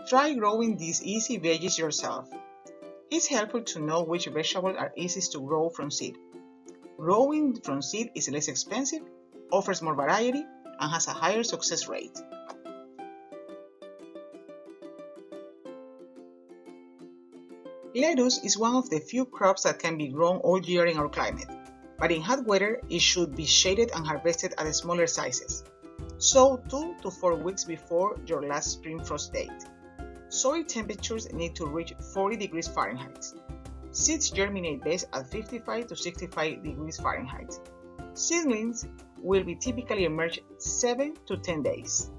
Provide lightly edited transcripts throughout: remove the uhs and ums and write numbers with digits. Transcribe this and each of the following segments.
Try growing these easy veggies yourself. It's helpful to know which vegetables are easiest to grow from seed. Growing from seed is less expensive, offers more variety, and has a higher success rate. Lettuce is one of the few crops that can be grown all year in our climate, but in hot weather it should be shaded and harvested at smaller sizes. Sow 2 to 4 weeks before your last spring frost date. Soil temperatures need to reach 40 degrees Fahrenheit. Seeds germinate best at 55 to 65 degrees Fahrenheit. Seedlings will be typically emerge 7 to 10 days.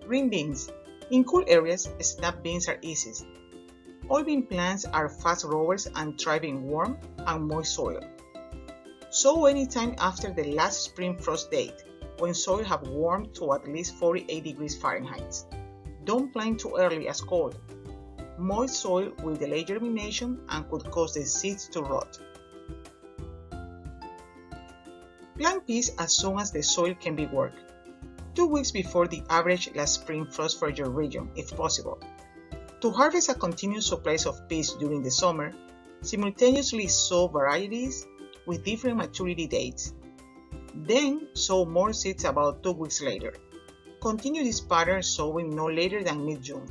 Green beans. In cool areas, snap beans are easiest. All bean plants are fast growers and thrive in warm and moist soil. Sow anytime after the last spring frost date, when soil have warmed to at least 48 degrees Fahrenheit. Don't plant too early as cold. Moist soil will delay germination and could cause the seeds to rot. Plant peas as soon as the soil can be worked. 2 weeks before the average last spring frost for your region, if possible. To harvest a continuous supply of peas during the summer, simultaneously sow varieties with different maturity dates. Then sow more seeds about 2 weeks later. Continue this pattern sowing no later than mid-June.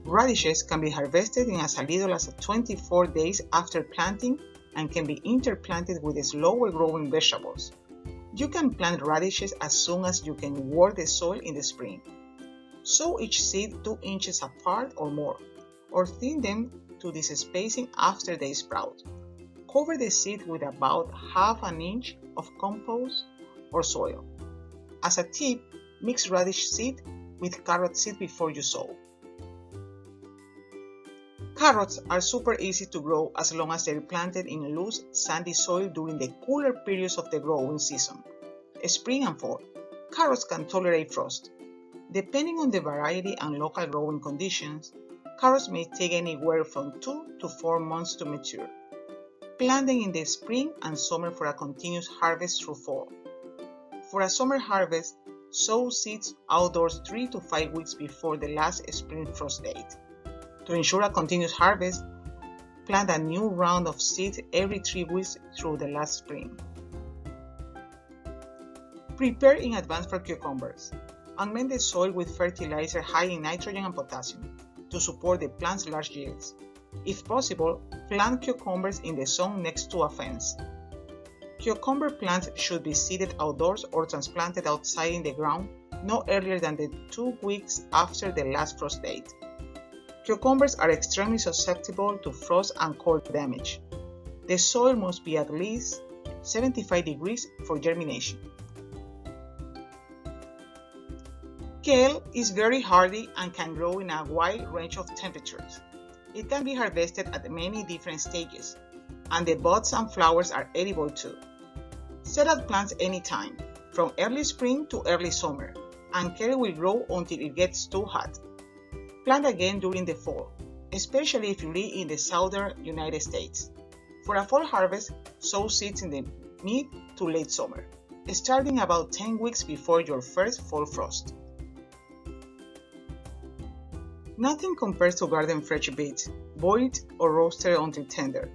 Radishes can be harvested in as little as 24 days after planting and can be interplanted with slower growing vegetables. You can plant radishes as soon as you can work the soil in the spring. Sow each seed 2 inches apart or more, or thin them to this spacing after they sprout. Cover the seed with about half an inch of compost or soil. As a tip, mix radish seed with carrot seed before you sow. Carrots are super easy to grow as long as they're planted in loose, sandy soil during the cooler periods of the growing season, spring and fall. Carrots can tolerate frost. Depending on the variety and local growing conditions, carrots may take anywhere from 2 to 4 months to mature. Plant them in the spring and summer for a continuous harvest through fall. For a summer harvest, sow seeds outdoors 3 to 5 weeks before the last spring frost date. To ensure a continuous harvest, plant a new round of seeds every 3 weeks through the last spring. Prepare in advance for cucumbers. Amend the soil with fertilizer high in nitrogen and potassium to support the plant's large yields. If possible, plant cucumbers in the zone next to a fence. Cucumber plants should be seeded outdoors or transplanted outside in the ground no earlier than the 2 weeks after the last frost date. Cucumbers are extremely susceptible to frost and cold damage. The soil must be at least 75 degrees for germination. Kale is very hardy and can grow in a wide range of temperatures. It can be harvested at many different stages, and the buds and flowers are edible too. Set out plants anytime, from early spring to early summer, and kale will grow until it gets too hot. Plant again during the fall, especially if you live in the southern United States. For a fall harvest, sow seeds in the mid to late summer, starting about 10 weeks before your first fall frost. Nothing compares to garden fresh beets, boiled or roasted until tender.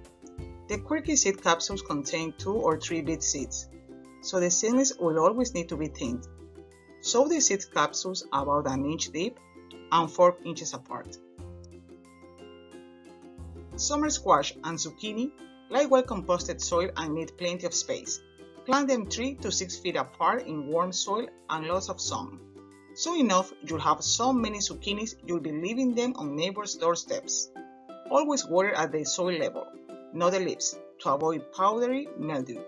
The quirky seed capsules contain 2 or 3 beet seeds, so the seedlings will always need to be thinned. Sow the seed capsules about an inch deep and 4 inches apart. Summer squash and zucchini like well-composted soil and need plenty of space. Plant them 3 to 6 feet apart in warm soil and lots of sun. Soon enough, you'll have so many zucchinis you'll be leaving them on neighbors' doorsteps. Always water at the soil level, not the leaves, to avoid powdery mildew.